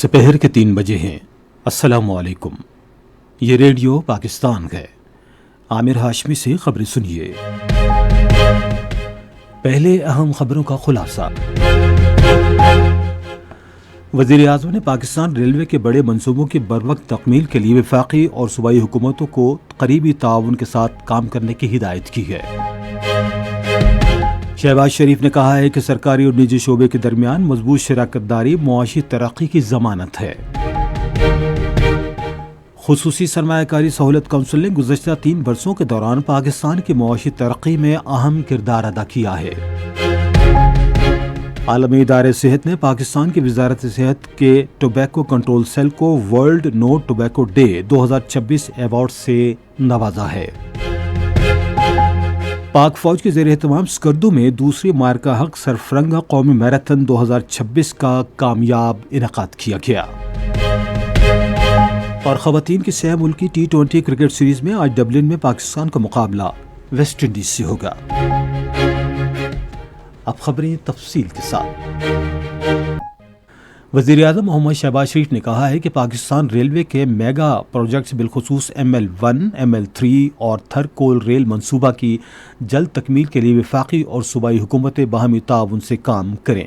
سپہر کے 3 بجے ہیں۔ السلام علیکم، یہ ریڈیو پاکستان ہے۔ عامر ہاشمی سے خبریں سنیے۔ پہلے اہم خبروں کا خلاصہ۔ وزیر اعظم نے پاکستان ریلوے کے بڑے منصوبوں کی بروقت تکمیل کے لیے وفاقی اور صوبائی حکومتوں کو قریبی تعاون کے ساتھ کام کرنے کی ہدایت کی ہے۔ شہباز شریف نے کہا ہے کہ سرکاری اور نجی شعبے کے درمیان مضبوط شراکت داری معاشی ترقی کی ضمانت ہے۔ خصوصی سرمایہ کاری سہولت کونسل نے گزشتہ 3 برسوں کے دوران پاکستان کی معاشی ترقی میں اہم کردار ادا کیا ہے۔ عالمی ادارہ صحت نے پاکستان کی وزارت صحت کے ٹوبیکو کنٹرول سیل کو ورلڈ نو ٹوبیکو ڈے 2026 ایوارڈ سے نوازا ہے۔ پاک فوج کے زیر اہتمام سکردو میں دوسری مارکا حق سرفرنگا قومی میراتھن 2026 کا کامیاب انعقاد کیا گیا۔ اور خواتین کی سہ ملکی T20 کرکٹ سیریز میں آج ڈبلن میں پاکستان کا مقابلہ ویسٹ انڈیز سے ہوگا۔ اب خبریں تفصیل کے ساتھ۔ وزیر اعظم محمد شہباز شریف نے کہا ہے کہ پاکستان ریلوے کے میگا پروجیکٹس بالخصوص ML1، ML3 اور تھر کول ریل منصوبہ کی جلد تکمیل کے لیے وفاقی اور صوبائی حکومتیں باہمی تعاون سے کام کریں۔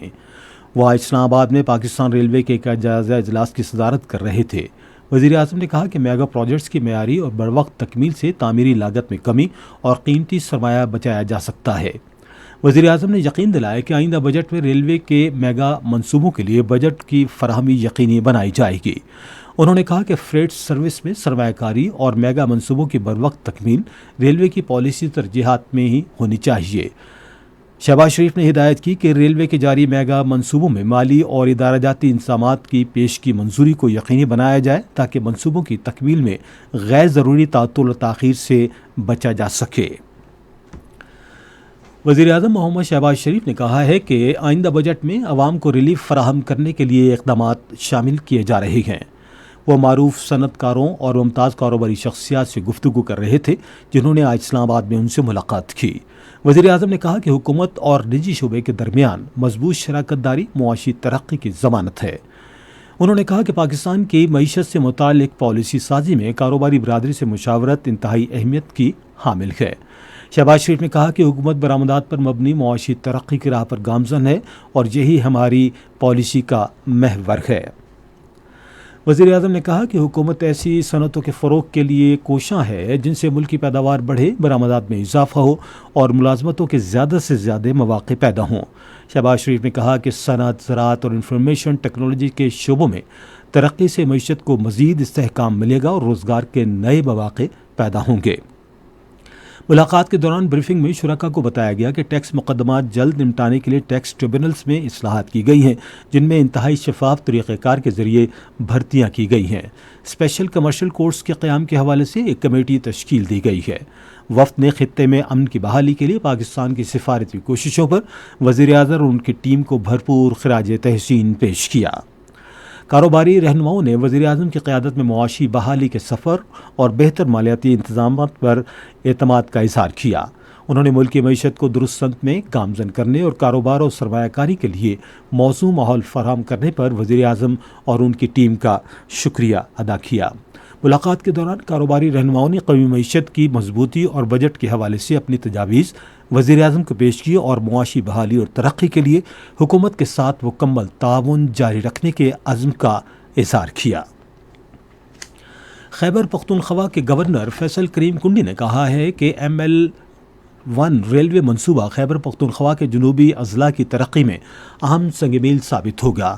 وہ آج اسلام آباد میں پاکستان ریلوے کے ایک جائزہ اجلاس کی صدارت کر رہے تھے۔ وزیر اعظم نے کہا کہ میگا پروجیکٹس کی معیاری اور بروقت تکمیل سے تعمیری لاگت میں کمی اور قیمتی سرمایہ بچایا جا سکتا ہے۔ وزیر اعظم نے یقین دلایا کہ آئندہ بجٹ میں ریلوے کے میگا منصوبوں کے لیے بجٹ کی فراہمی یقینی بنائی جائے گی۔ انہوں نے کہا کہ فریٹ سروس میں سرمایہ کاری اور میگا منصوبوں کی بروقت تکمیل ریلوے کی پالیسی ترجیحات میں ہی ہونی چاہیے۔ شہباز شریف نے ہدایت کی کہ ریلوے کے جاری میگا منصوبوں میں مالی اور ادارہ جاتی انتظامات کی پیش کی منظوری کو یقینی بنایا جائے تاکہ منصوبوں کی تکمیل میں غیر ضروری تعطل و تاخیر سے بچا جا سکے۔ وزیر اعظم محمد شہباز شریف نے کہا ہے کہ آئندہ بجٹ میں عوام کو ریلیف فراہم کرنے کے لیے اقدامات شامل کیے جا رہے ہیں۔ وہ معروف صنعت کاروں اور ممتاز کاروباری شخصیات سے گفتگو کر رہے تھے جنہوں نے آج اسلام آباد میں ان سے ملاقات کی۔ وزیر اعظم نے کہا کہ حکومت اور نجی شعبے کے درمیان مضبوط شراکت داری معاشی ترقی کی ضمانت ہے۔ انہوں نے کہا کہ پاکستان کی معیشت سے متعلق پالیسی سازی میں کاروباری برادری سے مشاورت انتہائی اہمیت کی حامل ہے۔ شہباز شریف نے کہا کہ حکومت برآمدات پر مبنی معاشی ترقی کی راہ پر گامزن ہے اور یہی ہماری پالیسی کا محور ہے۔ وزیر اعظم نے کہا کہ حکومت ایسی صنعتوں کے فروغ کے لیے کوشاں ہے جن سے ملک کی پیداوار بڑھے، برآمدات میں اضافہ ہو اور ملازمتوں کے زیادہ سے زیادہ مواقع پیدا ہوں۔ شہباز شریف نے کہا کہ صنعت، زراعت اور انفارمیشن ٹیکنالوجی کے شعبوں میں ترقی سے معیشت کو مزید استحکام ملے گا اور روزگار کے نئے مواقع پیدا ہوں گے۔ ملاقات کے دوران بریفنگ میں شرکاء کو بتایا گیا کہ ٹیکس مقدمات جلد نمٹانے کے لیے ٹیکس ٹریبونلز میں اصلاحات کی گئی ہیں جن میں انتہائی شفاف طریقہ کار کے ذریعے بھرتیاں کی گئی ہیں۔ اسپیشل کمرشل کورٹس کے قیام کے حوالے سے ایک کمیٹی تشکیل دی گئی ہے۔ وفد نے خطے میں امن کی بحالی کے لیے پاکستان کی سفارتی کوششوں پر وزیر اعظم اور ان کی ٹیم کو بھرپور خراج تحسین پیش کیا۔ کاروباری رہنماؤں نے وزیر اعظم کی قیادت میں معاشی بحالی کے سفر اور بہتر مالیاتی انتظامات پر اعتماد کا اظہار کیا۔ انہوں نے ملک کی معیشت کو درست سمت میں گامزن کرنے اور کاروبار اور سرمایہ کاری کے لیے موزوں ماحول فراہم کرنے پر وزیر اعظم اور ان کی ٹیم کا شکریہ ادا کیا۔ ملاقات کے دوران کاروباری رہنماؤں نے قومی معیشت کی مضبوطی اور بجٹ کے حوالے سے اپنی تجاویز وزیر اعظم کو پیش کی اور معاشی بحالی اور ترقی کے لیے حکومت کے ساتھ مکمل تعاون جاری رکھنے کے عزم کا اظہار کیا۔ خیبر پختونخوا کے گورنر فیصل کریم کنڈی نے کہا ہے کہ ML1 ریلوے منصوبہ خیبر پختونخوا کے جنوبی اضلاع کی ترقی میں اہم سنگ میل ثابت ہوگا۔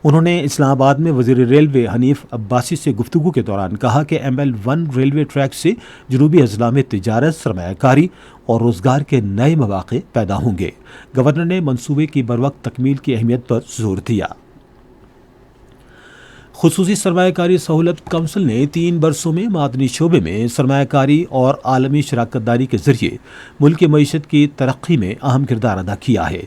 انہوں نے اسلام آباد میں وزیر ریلوے حنیف عباسی سے گفتگو کے دوران کہا کہ ML1 ریلوے ٹریک سے جنوبی اضلاع میں تجارت، سرمایہ کاری اور روزگار کے نئے مواقع پیدا ہوں گے۔ گورنر نے منصوبے کی بروقت تکمیل کی اہمیت پر زور دیا۔ خصوصی سرمایہ کاری سہولت کونسل نے 3 برسوں میں معدنی شعبے میں سرمایہ کاری اور عالمی شراکت داری کے ذریعے ملک کی معیشت کی ترقی میں اہم کردار ادا کیا ہے۔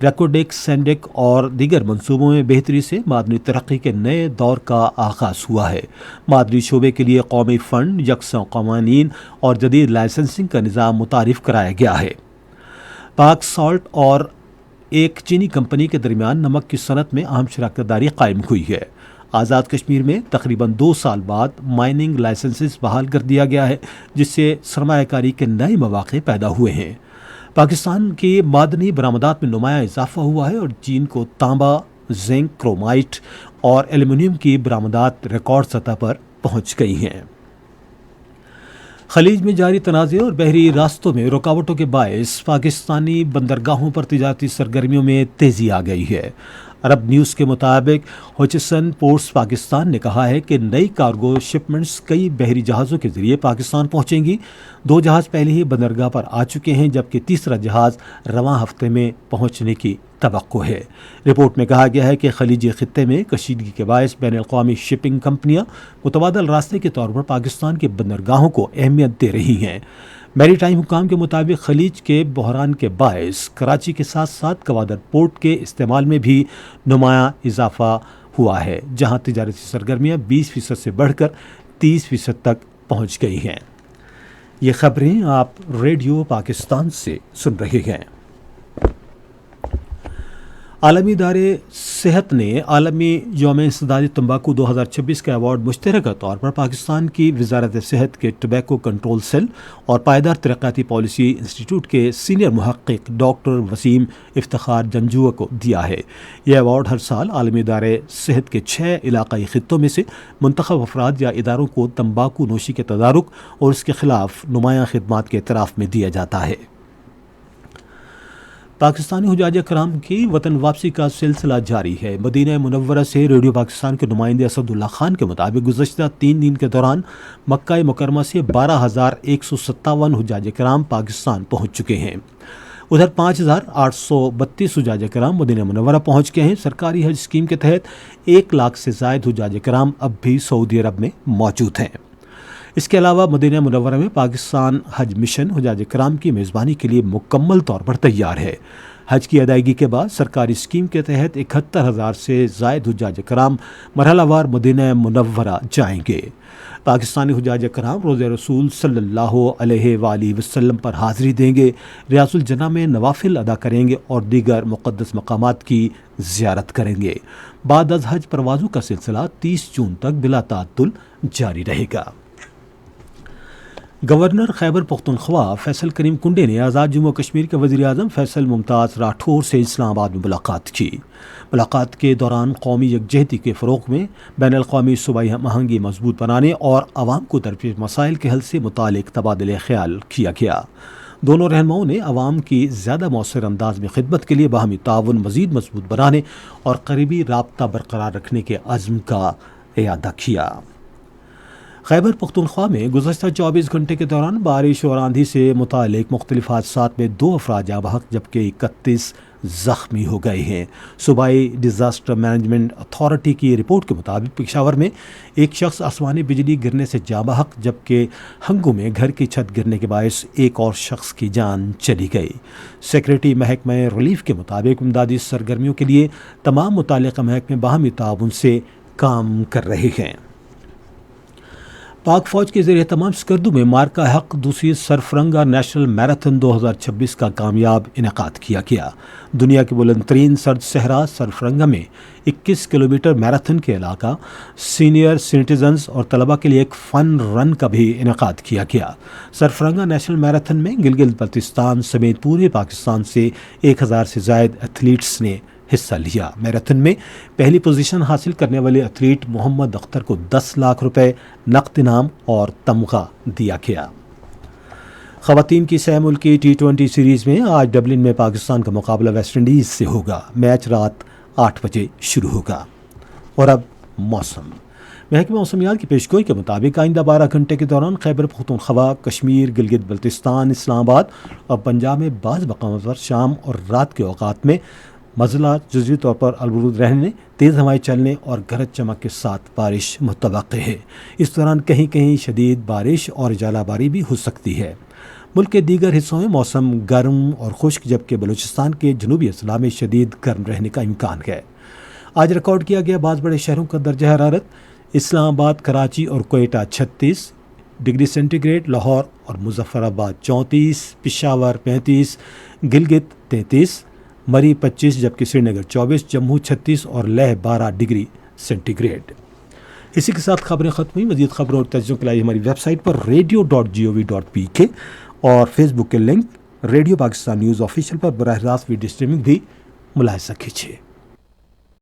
ریکوڈیک، سینڈک اور دیگر منصوبوں میں بہتری سے معدنی ترقی کے نئے دور کا آغاز ہوا ہے۔ معدنی شعبے کے لیے قومی فنڈ، یکساں قوانین اور جدید لائسنسنگ کا نظام متعارف کرایا گیا ہے۔ پاک سالٹ اور ایک چینی کمپنی کے درمیان نمک کی صنعت میں اہم شراکت داری قائم ہوئی ہے۔ آزاد کشمیر میں تقریباً 2 سال بعد مائننگ لائسنسز بحال کر دیا گیا ہے، جس سے سرمایہ کاری کے نئے مواقع پیدا ہوئے ہیں۔ پاکستان کی معدنی برآمدات میں نمایاں اضافہ ہوا ہے اور چین کو تانبا، زنک، کرومائٹ اور ایلومینیم کی برآمدات ریکارڈ سطح پر پہنچ گئی ہیں۔ خلیج میں جاری تنازع اور بحری راستوں میں رکاوٹوں کے باعث پاکستانی بندرگاہوں پر تجارتی سرگرمیوں میں تیزی آ گئی ہے۔ عرب نیوز کے مطابق ہچسن پورٹس پاکستان نے کہا ہے کہ نئی کارگو شپمنٹس کئی بحری جہازوں کے ذریعے پاکستان پہنچیں گی۔ 2 جہاز پہلے ہی بندرگاہ پر آ چکے ہیں، جبکہ تیسرا جہاز رواں ہفتے میں پہنچنے کی توقع ہے۔ رپورٹ میں کہا گیا ہے کہ خلیجی خطے میں کشیدگی کے باعث بین الاقوامی شپنگ کمپنیاں متبادل راستے کے طور پر پاکستان کے بندرگاہوں کو اہمیت دے رہی ہیں۔ میری ٹائم حکام کے مطابق خلیج کے بحران کے باعث کراچی کے ساتھ ساتھ گوادر پورٹ کے استعمال میں بھی نمایاں اضافہ ہوا ہے، جہاں تجارتی سرگرمیاں 20% سے بڑھ کر 30% تک پہنچ گئی ہیں۔ یہ خبریں آپ ریڈیو پاکستان سے سن رہے ہیں۔ عالمی ادارے صحت نے عالمی یوم انسداد تمباکو 2026 کا ایوارڈ مشترکہ طور پر پاکستان کی وزارت صحت کے ٹوبیکو کنٹرول سیل اور پائیدار ترقیاتی پالیسی انسٹی ٹیوٹ کے سینئر محقق ڈاکٹر وسیم افتخار جنجوع کو دیا ہے۔ یہ ایوارڈ ہر سال عالمی ادارے صحت کے 6 علاقائی خطوں میں سے منتخب افراد یا اداروں کو تمباکو نوشی کے تدارک اور اس کے خلاف نمایاں خدمات کے اعتراف میں دیا جاتا ہے۔ پاکستانی حجاج کرام کی وطن واپسی کا سلسلہ جاری ہے۔ مدینہ منورہ سے ریڈیو پاکستان کے نمائندے اسد اللہ خان کے مطابق گزشتہ 3 دن کے دوران مکہ مکرمہ سے 12,157 حجاج کرام پاکستان پہنچ چکے ہیں۔ ادھر 5,832 حجاج کرام مدینہ منورہ پہنچ گئے ہیں۔ سرکاری حج اسکیم کے تحت 1 لاکھ سے زائد حجاج کرام اب بھی سعودی عرب میں موجود ہیں۔ اس کے علاوہ مدینہ منورہ میں پاکستان حج مشن حجاج کرام کی میزبانی کے لیے مکمل طور پر تیار ہے۔ حج کی ادائیگی کے بعد سرکاری اسکیم کے تحت 71,000 سے زائد حجاج کرام مرحلہ وار مدینہ منورہ جائیں گے۔ پاکستانی حجاج کرام روز رسول صلی اللہ علیہ وآلہ وسلم پر حاضری دیں گے، ریاض الجنہ میں نوافل ادا کریں گے اور دیگر مقدس مقامات کی زیارت کریں گے۔ بعد از حج پروازوں کا سلسلہ 30 جون تک بلا تعطل جاری رہے گا۔ گورنر خیبر پختونخوا فیصل کریم کنڈے نے آزاد جموں کشمیر کے وزیر اعظم فیصل ممتاز راٹھور سے اسلام آباد میں ملاقات کی۔ ملاقات کے دوران قومی یکجہتی کے فروغ میں بین الاقوامی صوبائی ہم آہنگی مضبوط بنانے اور عوام کو درپیش مسائل کے حل سے متعلق تبادلہ خیال کیا گیا۔ دونوں رہنماؤں نے عوام کی زیادہ مؤثر انداز میں خدمت کے لیے باہمی تعاون مزید مضبوط بنانے اور قریبی رابطہ برقرار رکھنے کے عزم کا اعادہ کیا۔ خیبر پختونخوا میں گزشتہ 24 گھنٹے کے دوران بارش اور آندھی سے متعلق مختلف حادثات میں 2 افراد جاں بحق جبکہ 31 زخمی ہو گئے ہیں۔ صوبائی ڈیزاسٹر مینجمنٹ اتھارٹی کی رپورٹ کے مطابق پشاور میں ایک شخص آسمانی بجلی گرنے سے جاں بحق جبکہ ہنگو میں گھر کی چھت گرنے کے باعث ایک اور شخص کی جان چلی گئی۔ سیکریٹری محکمہ ریلیف کے مطابق امدادی سرگرمیوں کے لیے تمام متعلقہ محکمے باہمی تعاون سے کام کر رہے ہیں۔ پاک فوج کے زیر اہتمام سکردو میں مارکہ حق دوسری سرفرنگا نیشنل میراتھن 2026 کا کامیاب انعقاد کیا گیا۔ دنیا کے بلند ترین سرد صحرا سرفرنگا میں 21 کلومیٹر میراتھن کے علاقہ سینئر سٹیزنز اور طلبہ کے لیے ایک فن رن کا بھی انعقاد کیا گیا۔ سرفرنگا نیشنل میراتھن میں گلگت بلتستان سمیت پورے پاکستان سے 1000 سے زائد ایتھلیٹس نے حصہ لیا۔ میراتھن میں پہلی پوزیشن حاصل کرنے والے ایتھلیٹ محمد اختر کو 10 لاکھ روپے نقد انعام اور تمغہ دیا گیا۔ خواتین کی سہ ملکی T20 سیریز میں آج ڈبلن میں پاکستان کا مقابلہ ویسٹ انڈیز سے ہوگا۔ میچ رات 8 بجے شروع ہوگا۔ اور اب موسم۔ محکمہ موسمیات کی پیشگوئی کے مطابق آئندہ 12 گھنٹے کے دوران خیبر پختونخوا، کشمیر، گلگت بلتستان، اسلام آباد اور پنجاب میں بعض مقامات پر شام اور رات کے اوقات میں مزلہ جزوی طور پر البرود رہنے، تیز ہوائیں چلنے اور گرج چمک کے ساتھ بارش متوقع ہے۔ اس دوران کہیں کہیں شدید بارش اور ژالہ باری بھی ہو سکتی ہے۔ ملک کے دیگر حصوں میں موسم گرم اور خشک جبکہ بلوچستان کے جنوبی اضلاع میں شدید گرم رہنے کا امکان ہے۔ آج ریکارڈ کیا گیا بعض بڑے شہروں کا درجہ حرارت: اسلام آباد، کراچی اور Quetta 36 degree centigrade, Lahore اور مظفر آباد 34، پشاور 35، گلگت 33، مری 25 جبکہ سری نگر 24، جموں 36 اور لیہ 12 ڈگری سینٹی گریڈ۔ اسی کے ساتھ خبریں ختم ہوئی. مزید خبروں اور تجزیوں کے لیے ہماری ویب سائٹ پر radio.gov.pk اور فیس بک کے link radio Pakistan news official پر براہ راست ویڈیو اسٹریمنگ بھی ملاحظہ کیجیے.